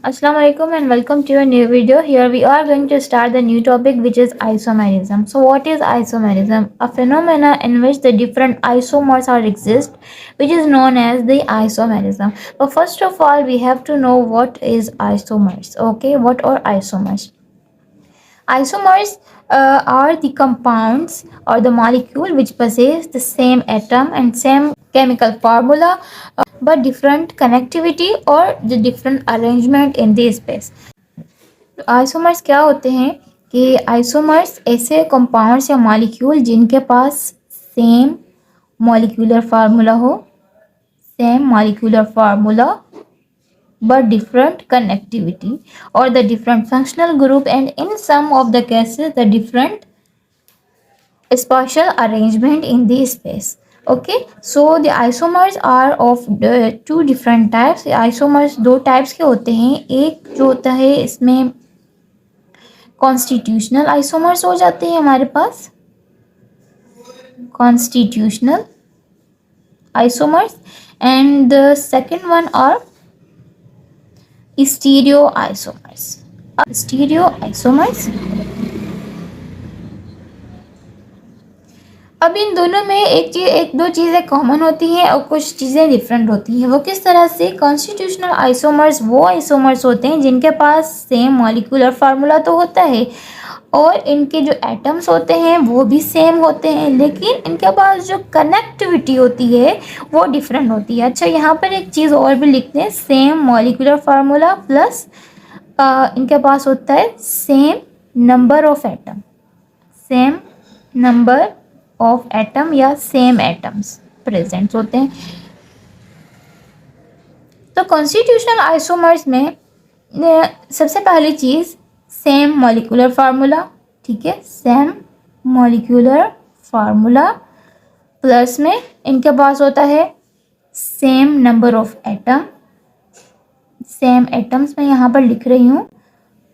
Assalamu alaikum and welcome to a new video. Here we are going to start the new topic which is isomerism. So what is isomerism? A phenomena in which the different isomers are exist, which is known as the isomerism. But first of all we have to know what is isomers. Okay, what are isomers? Isomers are the compounds or the molecule which possess the same atom and same chemical formula but different connectivity or the different arrangement in the space. Isomers क्या होते हैं कि isomers ऐसे compounds या molecule जिनके पास same molecular formula हो, same molecular formula but different connectivity or the different functional group, and in some of the cases the different spatial arrangement in the space. Okay, so the isomers are of the two different types. Isomers दो types के होते हैं. एक जो होता है इसमें constitutional isomers हो जाते हैं हमारे पास, constitutional isomers, and the second one are stereo isomers. Stereo isomers, अब इन दोनों में एक दो चीज़ें कॉमन होती हैं और कुछ चीज़ें डिफरेंट होती हैं. वो किस तरह से? कॉन्स्टिट्यूशनल आइसोमर्स वो आइसोमर्स होते हैं जिनके पास सेम मॉलिक्यूलर फार्मूला तो होता है और इनके जो एटम्स होते हैं वो भी सेम होते हैं, लेकिन इनके पास जो कनेक्टिविटी होती है वो डिफरेंट होती है. अच्छा, यहाँ पर एक चीज़ और भी लिखते हैं, सेम मॉलिक्यूलर फार्मूला प्लस इनके पास होता है same number of atom, same number of atom या सेम एटम्स प्रेजेंट होते हैं. तो कॉन्स्टिट्यूशनल आइसोमर्स में सबसे पहली चीज़ सेम मॉलिक्यूलर फार्मूला. ठीक है, सेम मॉलिक्यूलर फार्मूला प्लस में इनके पास होता है same number of atom, same atoms मैं यहाँ पर लिख रही हूँ.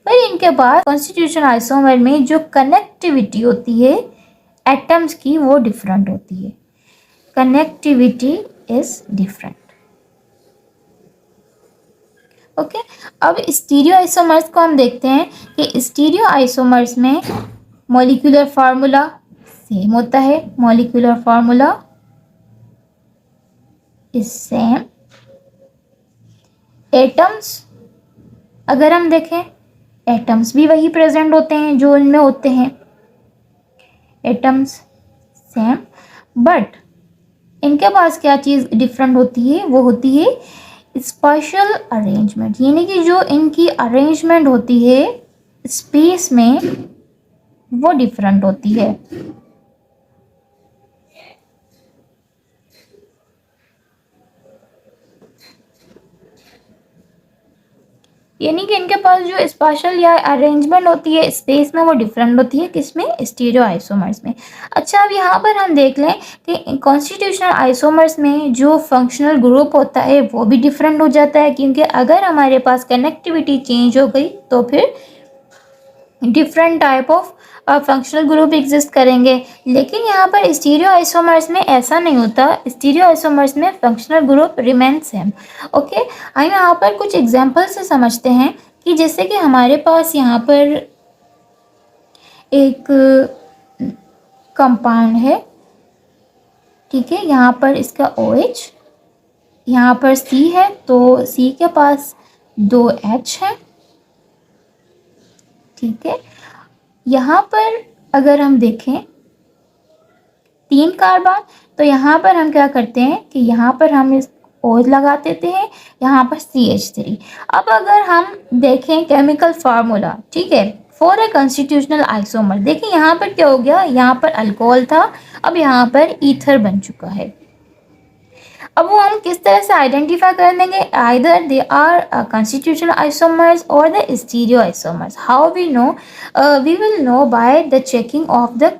पर इनके पास कॉन्स्टिट्यूशनल आइसोमर में जो कनेक्टिविटी होती है एटम्स की वो डिफरेंट होती है. Connectivity is different. ओके, अब स्टीरियो आइसोमर्स को हम देखते हैं कि स्टीरियो आइसोमर्स में मॉलिक्यूलर फार्मूला सेम होता है, molecular formula is same. Atoms अगर हम देखें, एटम्स भी वही प्रेजेंट होते हैं जो इनमें होते हैं, एटम्स सेम, बट इनके पास क्या चीज़ डिफरेंट होती है? वो होती है स्पेशल अरेंजमेंट, यानी कि जो इनकी अरेंजमेंट होती है स्पेस में वो डिफरेंट होती है. यानी कि इनके पास जो स्पेशल या अरेंजमेंट होती है स्पेस में वो डिफरेंट होती है. किसमें? स्टीरियो आइसोमर्स में. अच्छा, अब यहाँ पर हम देख लें कि कॉन्स्टिट्यूशनल आइसोमर्स में जो फंक्शनल ग्रुप होता है वो भी डिफरेंट हो जाता है, क्योंकि अगर हमारे पास कनेक्टिविटी चेंज हो गई तो फिर different type of functional group exist करेंगे. लेकिन यहाँ पर स्टीरियो आइसोमर्स में ऐसा नहीं होता. स्टीरियो आइसोमर्स में functional group remain same. Okay, हम यहाँ पर कुछ एग्जांपल से समझते हैं कि जैसे कि हमारे पास यहाँ पर एक कंपाउंड है. ठीक है, यहाँ पर इसका OH, यहाँ पर C है तो C के पास 2 H है. ठीक है, यहाँ पर अगर हम देखें 3 कार्बन, तो यहाँ पर हम क्या करते हैं कि यहाँ पर हम इस OH लगा देते हैं, यहाँ पर CH3. अब अगर हम देखें केमिकल फार्मूला, ठीक है, फॉर ए कॉन्स्टिट्यूशनल आइसोमर, देखिए यहाँ पर क्या हो गया, यहाँ पर अल्कोहल था, अब यहाँ पर ईथर बन चुका है. अब वो हम किस तरह से आइडेंटिफाई कर देंगे? Either they are constitutional isomers और the stereo isomers. How we know? We will know by the checking of the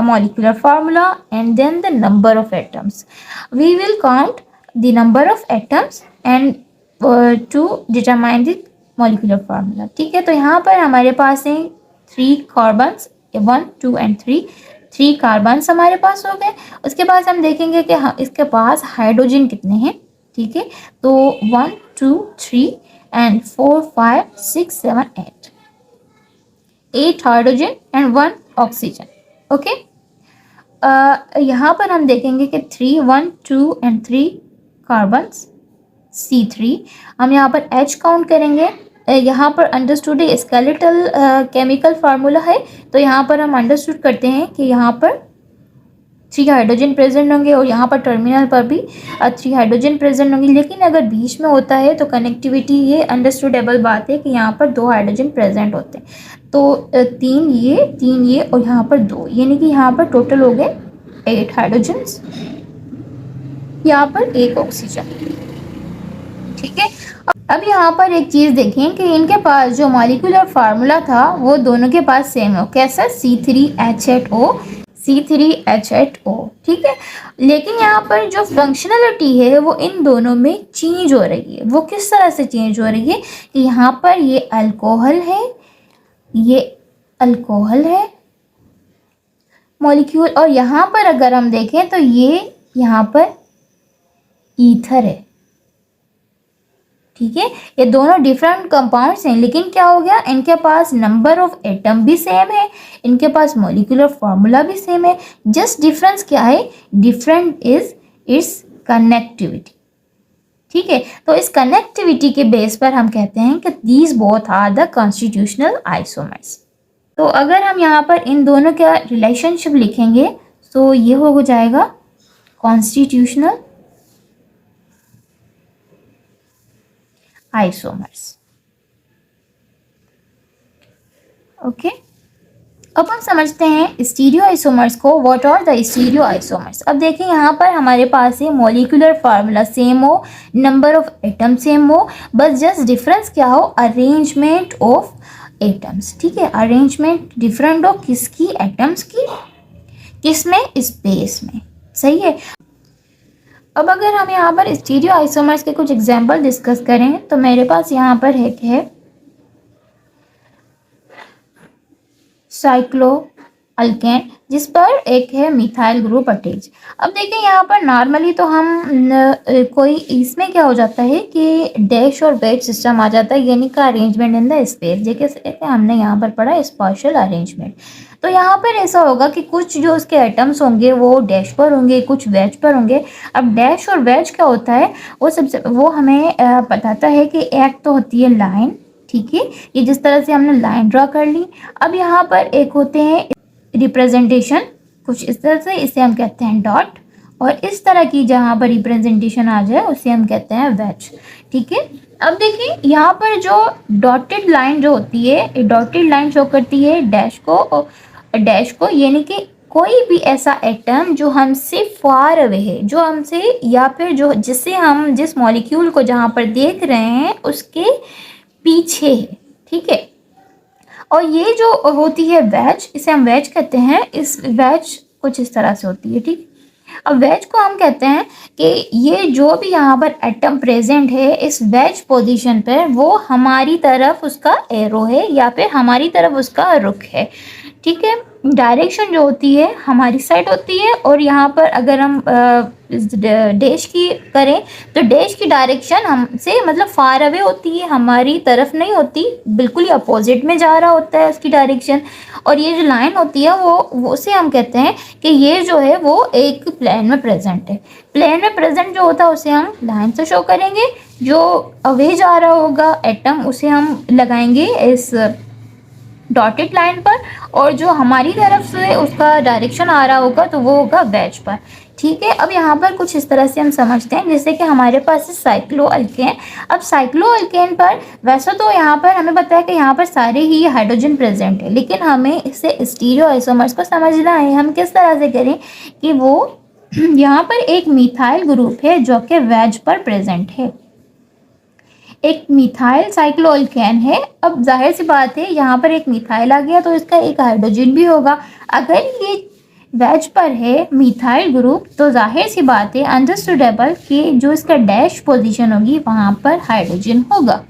molecular formula and then the number of atoms. We will count the number of atoms and to determine the molecular formula. ठीक है, तो यहाँ पर हमारे पास हैं 3 carbons, 1 2 and 3 carbons हमारे पास हो गए. उसके बाद हम देखेंगे कि इसके पास हाइड्रोजन कितने हैं. ठीक है, तो 1 2 3 and 4 5 6 7 8, 8 hydrogen and 1 oxygen. Okay, यहाँ पर हम देखेंगे कि 3 1 2 एंड 3 कार्बन्स C3। हम यहाँ पर H काउंट करेंगे। यहाँ पर अंडरस्टूड स्केलेटल केमिकल फार्मूला है, तो यहाँ पर हम अंडरस्टूड करते हैं कि यहाँ पर 3 हाइड्रोजन प्रेजेंट होंगे और यहाँ पर टर्मिनल पर भी 3 हाइड्रोजन प्रेजेंट होंगे। लेकिन अगर बीच में होता है तो कनेक्टिविटी, ये अंडरस्टूडेबल बात है कि यहाँ पर 2 हाइड्रोजन प्रेजेंट होते हैं, तो 3 ये और यहाँ पर 2, यानी कि यहाँ पर टोटल हो गए 8 हाइड्रोजन्स, यहाँ पर 1 ऑक्सीजन। ठीक है, अब यहाँ पर एक चीज़ देखें कि इनके पास जो मॉलिक्यूलर फार्मूला था वो दोनों के पास सेम हो। कैसा? C3H8O, C3H8O। ठीक है, लेकिन यहाँ पर जो फंक्शनलिटी है वो इन दोनों में चेंज हो रही है। वो किस तरह से चेंज हो रही है कि यहाँ पर ये अल्कोहल है, ये अल्कोहल है मॉलिक्यूल, और यहाँ पर अगर हम देखें तो ये यहाँ पर ईथर है। ठीक है, ये दोनों डिफरेंट कंपाउंड्स हैं, लेकिन क्या हो गया, इनके पास नंबर ऑफ एटम भी सेम है, इनके पास मॉलिक्यूलर फार्मूला भी सेम है। जस्ट डिफरेंस क्या है? Different is it's connectivity. ठीक है, तो इस कनेक्टिविटी के बेस पर हम कहते हैं कि these both are the constitutional isomers. तो अगर हम यहाँ पर इन दोनों का रिलेशनशिप लिखेंगे तो ये हो जाएगा कॉन्स्टिट्यूशनल आइसोमर्स। ओके, अब हम समझते हैं स्टीरियो आइसोमर्स को। What are the stereo isomers? अब देखिए यहाँ पर हमारे पास है मॉलिक्यूलर फार्मूला सेम हो, नंबर ऑफ एटम सेम हो, बस जस्ट डिफरेंस क्या हो? Arrangement of atoms. ठीक है, अरेंजमेंट डिफरेंट हो किसकी? एटम्स की। किस में? स्पेस में। सही है। अब अगर हम यहाँ पर स्टीरियो आइसोमर्स के कुछ एग्जाम्पल डिस्कस करें तो मेरे पास यहाँ पर एक है साइक्लो अल्केन, जिस पर एक है मिथाइल ग्रुप अटैच। अब देखिए यहाँ पर नॉर्मली तो हम कोई इसमें क्या हो जाता है कि डैश और वेज सिस्टम आ जाता है, यानी का अरेंजमेंट इन द स्पेस, जैसे हमने यहाँ पर पढ़ा स्पाशियल अरेंजमेंट। तो यहाँ पर ऐसा होगा कि कुछ जो उसके एटम्स होंगे वो डैश पर होंगे, कुछ वेज पर होंगे। अब डैश और वेज क्या होता है वो हमें बताता है कि एक तो होती है लाइन। ठीक है, ये जिस तरह से हमने लाइन ड्रा कर ली। अब यहाँ पर एक होते हैं रिप्रेजेंटेशन, कुछ इस तरह से, इसे हम कहते हैं डॉट, और इस तरह की जहाँ पर रिप्रेजेंटेशन आ जाए उसे हम कहते हैं वेज। ठीक है, अब देखिए यहाँ पर जो डॉटेड लाइन जो होती है, डॉटेड लाइन शो करती है डैश को, यानी कि कोई भी ऐसा एटम जो हमसे फार अवे है, जो हमसे या फिर जो जिसे हम जिस मॉलिक्यूल को जहाँ पर देख रहे हैं उसके पीछे है। ठीक है, और ये जो होती है वेज, इसे हम वेज कहते हैं। इस वेज कुछ इस तरह से होती है। ठीक, अब वेज को हम कहते हैं कि ये जो भी यहाँ पर एटम प्रेजेंट है इस वेज पोजीशन पर, वो हमारी तरफ उसका एरो है या फिर हमारी तरफ उसका रुख है। ठीक है, डायरेक्शन जो होती है हमारी साइड होती है, और यहाँ पर अगर हम डैश की करें तो डैश की डायरेक्शन हमसे मतलब फार अवे होती है, हमारी तरफ नहीं होती, बिल्कुल ही अपोजिट में जा रहा होता है उसकी डायरेक्शन। और ये जो लाइन होती है वो उसे हम कहते हैं कि ये जो है वो एक प्लेन में प्रेजेंट है। प्लेन में प्रेजेंट जो होता है उसे हम लाइन से शो करेंगे, जो अवे जा रहा होगा एटम उसे हम लगाएंगे इस डॉटेड लाइन पर, और जो हमारी तरफ से उसका डायरेक्शन आ रहा होगा तो वो होगा वेज पर। ठीक है, अब यहाँ पर कुछ इस तरह से हम समझते हैं, जैसे कि हमारे पास है साइक्लो अल्केन। अब साइक्लो अल्केन पर वैसे तो यहाँ पर हमें पता है कि यहाँ पर सारे ही हाइड्रोजन प्रेजेंट है, लेकिन हमें इससे स्टीरियो आइसोमर्स को समझना है। हम किस तरह से करें कि वो यहाँ पर एक मिथाइल ग्रुप है जो कि वेज पर प्रेजेंट है, एक मिथाइल साइक्लोअल्केन है। अब जाहिर सी बात है यहाँ पर एक मिथाइल आ गया तो इसका एक हाइड्रोजन भी होगा। अगर ये वेज पर है मिथाइल ग्रुप तो जाहिर सी बात है अंडरस्टूडेबल कि जो इसका डैश पोजीशन होगी वहाँ पर हाइड्रोजन होगा।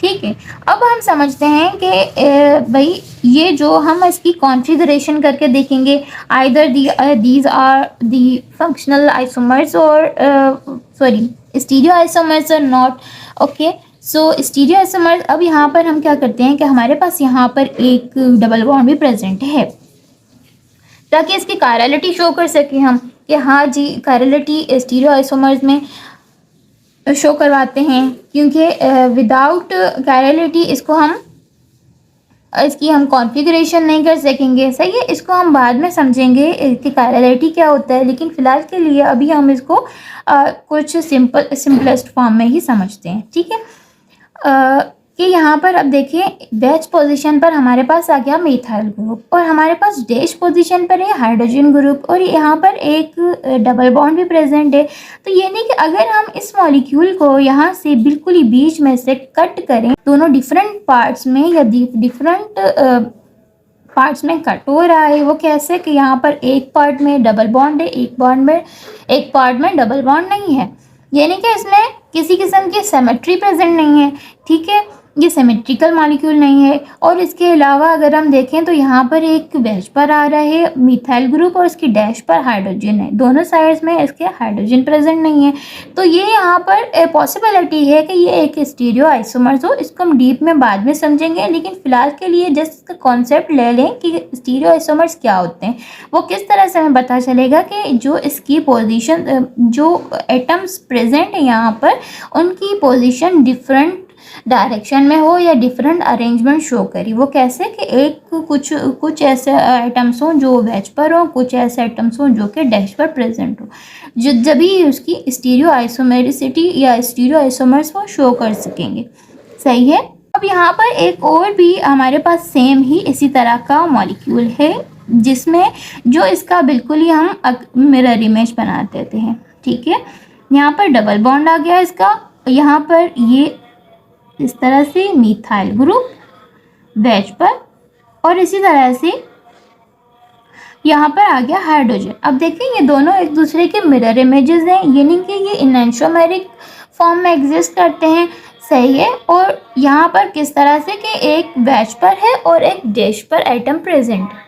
ठीक है, अब हम समझते हैं कि भाई ये जो हम इसकी कॉन्फ़िगरेशन करके देखेंगे, either these are the functional isomers और stereo isomers are not okay. So stereo isomers, अब यहाँ पर हम क्या करते हैं कि हमारे पास यहाँ पर एक डबल बॉन्ड भी प्रेजेंट है, ताकि इसकी कायरलिटी शो कर सकें हम कि हाँ जी कायरलिटी स्टीरियो आइसोमर्स में शो करवाते हैं, क्योंकि विदाउट कायरलिटी इसकी हम कॉन्फ़िगरेशन नहीं कर सकेंगे। सही है, इसको हम बाद में समझेंगे इसकी कायरलिटी क्या होता है, लेकिन फ़िलहाल के लिए अभी हम इसको कुछ सिंपलेस्ट फॉर्म में ही समझते हैं। ठीक है, कि यहाँ पर अब देखिए बैच पोजीशन पर हमारे पास आ गया मिथाइल ग्रुप और हमारे पास डैश पोजीशन पर है हाइड्रोजन ग्रुप और यहाँ पर एक डबल बॉन्ड भी प्रेजेंट है। तो ये नहीं कि अगर हम इस मॉलिक्यूल को यहाँ से बिल्कुल ही बीच में से कट करें, दोनों डिफरेंट पार्ट्स में या डिफरेंट पार्ट्स में कट हो रहा है, वो कैसे कि यहाँ पर एक पार्ट में डबल बॉन्ड है, एक पार्ट में डबल बॉन्ड नहीं है, यानी कि इसमें किसी किस्म की सिमेट्री प्रेजेंट नहीं है। ठीक है, ये सिमेट्रिकल मॉलिक्यूल नहीं है। और इसके अलावा अगर हम देखें तो यहाँ पर एक बैच पर आ रहा है मिथाइल ग्रुप और इसकी डैश पर हाइड्रोजन है, दोनों साइड्स में इसके हाइड्रोजन प्रेजेंट नहीं है। तो ये यहाँ पर पॉसिबिलिटी है कि ये एक स्टीरियो आइसोमर्स हो, इसको हम डीप में बाद में समझेंगे, लेकिन फिलहाल के लिए जस्ट इसका कॉन्सेप्ट ले लें कि स्टीरियो आइसोमर्स क्या होते हैं। वो किस तरह से हमें पता चलेगा कि जो इसकी पोजीशन, जो एटम्स प्रेजेंट है यहाँ पर, उनकी पोजीशन डिफरेंट डायरेक्शन में हो या डिफरेंट अरेंजमेंट शो करी। वो कैसे कि एक कुछ ऐसे आइटम्स हों जो वेज पर हो, कुछ ऐसे आइटम्स हों जो कि डैश पर प्रेजेंट हो, जो जब भी उसकी स्टीरियो आइसोमेरिसिटी या स्टीरियो आइसोमर्स वो शो कर सकेंगे। सही है, अब यहाँ पर एक और भी हमारे पास सेम ही इसी तरह का मॉलिक्यूल है, जिसमें जो इसका बिल्कुल ही हम मिरर इमेज बना देते हैं। ठीक है, यहाँ पर डबल बॉन्ड आ गया इसका, यहाँ पर ये इस तरह से मिथाइल ग्रुप वेज पर, और इसी तरह से यहाँ पर आ गया हाइड्रोजन। अब देखिए ये दोनों एक दूसरे के मिरर इमेजेस हैं, यानी कि ये इनैंशोमेरिक फॉर्म में एग्जिस्ट करते हैं। सही है, और यहाँ पर किस तरह से कि एक वेज पर है और एक डैश पर एटम प्रेजेंट है।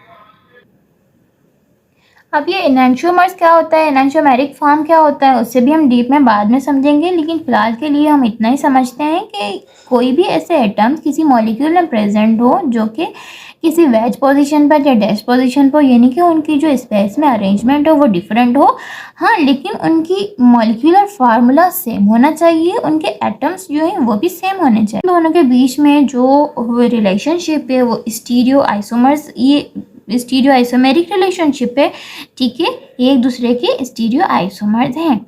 अब ये इनैंशियोमर्स क्या होता है, इनैंशियोमेरिक फॉर्म क्या होता है, उससे भी हम डीप में बाद में समझेंगे, लेकिन फिलहाल के लिए हम इतना ही समझते हैं कि कोई भी ऐसे एटम्स किसी मॉलिक्यूल में प्रेजेंट हो जो कि किसी वेज पोजीशन पर या डैश पोजीशन पर, यानी कि उनकी जो स्पेस में अरेंजमेंट हो वो डिफरेंट हो, हाँ, लेकिन उनकी मॉलिक्यूलर फार्मूला सेम होना चाहिए, उनके एटम्स जो हैं वो भी सेम होने चाहिए। दोनों के बीच में जो रिलेशनशिप है वो स्टीरियो आइसोमर्स, ये स्टीरियो आइसोमेरिक रिलेशनशिप है। ठीक है, एक दूसरे के स्टीरियो आइसोमर्स हैं।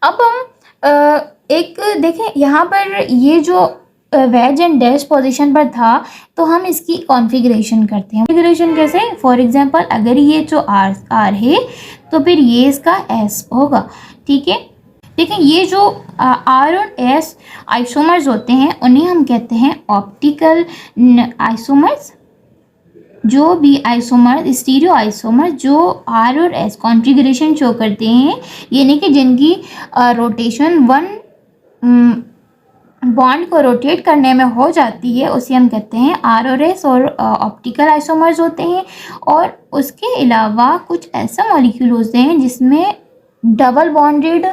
अब हम एक देखें यहाँ पर ये जो वेज एंड डैश पोजीशन पर था, तो हम इसकी कॉन्फ़िगरेशन करते हैं। कॉन्फ़िगरेशन कैसे, फॉर एग्जांपल अगर ये जो आर है तो फिर ये इसका एस होगा। ठीक है, देखिए ये जो आर और एस आइसोमर्स होते हैं उन्हें हम कहते हैं ऑप्टिकल आइसोमर्स। जो भी आइसोमर, स्टीरियो आइसोमर जो आर और एस कॉन्फ़िगरेशन शो करते हैं, यानी कि जिनकी रोटेशन वन बॉन्ड को रोटेट करने में हो जाती है, उसे हम कहते हैं आर और एस, और ऑप्टिकल आइसोमर्स होते हैं। और उसके अलावा कुछ ऐसा मॉलिक्यूल होते हैं जिसमें डबल बॉन्डेड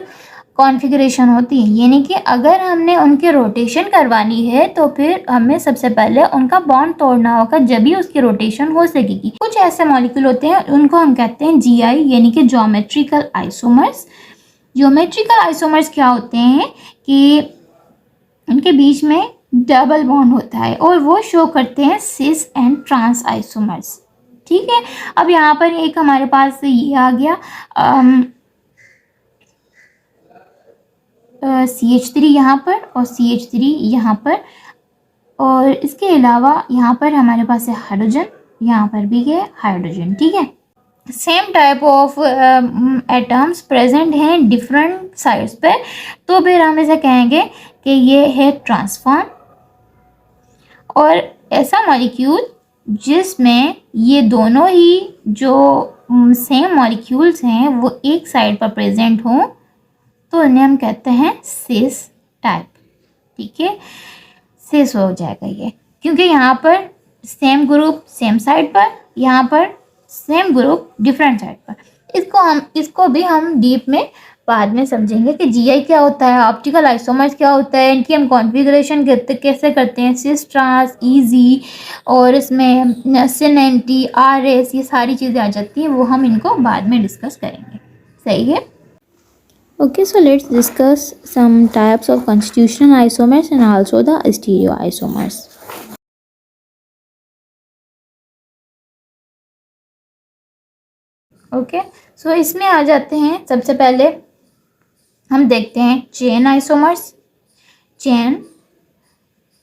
कॉन्फ़िगरेशन होती है, यानी कि अगर हमने उनकी रोटेशन करवानी है तो फिर हमें सबसे पहले उनका बॉन्ड तोड़ना होगा, जब भी उसकी रोटेशन हो सकेगी। कुछ ऐसे मॉलिक्यूल होते हैं उनको हम कहते हैं जीआई, यानी कि ज्योमेट्रिकल आइसोमर्स। ज्योमेट्रिकल आइसोमर्स क्या होते हैं कि उनके बीच में डबल बॉन्ड होता है और वो शो करते हैं सिस एंड ट्रांस आइसोमर्स। ठीक है, अब यहाँ पर एक हमारे पास ये आ गया CH3 यहाँ पर और CH3 यहाँ पर, और इसके अलावा यहाँ पर हमारे पास है हाइड्रोजन, यहाँ पर भी है हाइड्रोजन। ठीक है, same type of atoms present हैं डिफरेंट साइड्स पे, तो फिर हम इसे कहेंगे कि ये है ट्रांसफॉर्म। और ऐसा मॉलिक्यूल जिसमें ये दोनों ही जो सेम मॉलिक्यूल्स हैं वो एक साइड पर प्रेजेंट हों, तो इन्हें हम कहते हैं सिस टाइप। ठीक है, सिस हो जाएगा ये, क्योंकि यहाँ पर सेम ग्रुप सेम साइड पर, यहाँ पर सेम ग्रुप डिफरेंट साइड पर। इसको भी हम डीप में बाद में समझेंगे कि जीआई क्या होता है, ऑप्टिकल आइसोमर्स क्या होता है, इनकी हम कॉन्फ़िगरेशन कैसे करते हैं, सिस ट्रांस, ईजी और इसमें सिन एंटी, आरएस, ये सारी चीज़ें आ जाती हैं, वो हम इनको बाद में डिस्कस करेंगे। सही है। Okay, so let's discuss some types of constitutional isomers and also the stereoisomers. Okay, so इसमें आ जाते हैं, सबसे पहले हम देखते हैं चेन आइसोमर्स, चेन,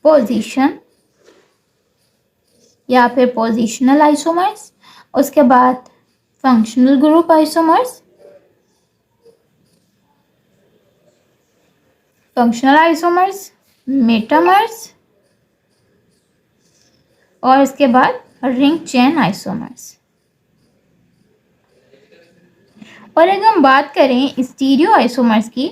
पोजीशन या फिर पोजीशनल आइसोमर्स, उसके बाद functional group isomers, functional isomers, metamers और इसके बाद रिंग चेन आइसोमर्स। और अगर हम बात करें स्टीरियो आइसोमर्स की,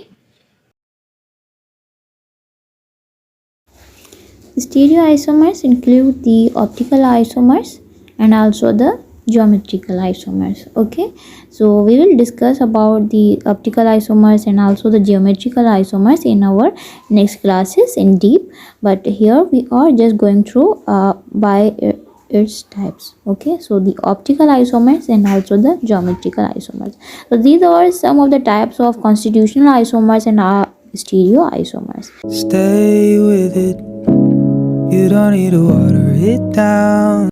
stereoisomers include the optical isomers and also the geometrical isomers. Okay, so we will discuss about the optical isomers and also the geometrical isomers in our next classes in deep, but here we are just going through by its types. Okay, so the optical isomers and also the geometrical isomers. So these are some of the types of constitutional isomers and stereoisomers. Stay with it. You don't need to water it down.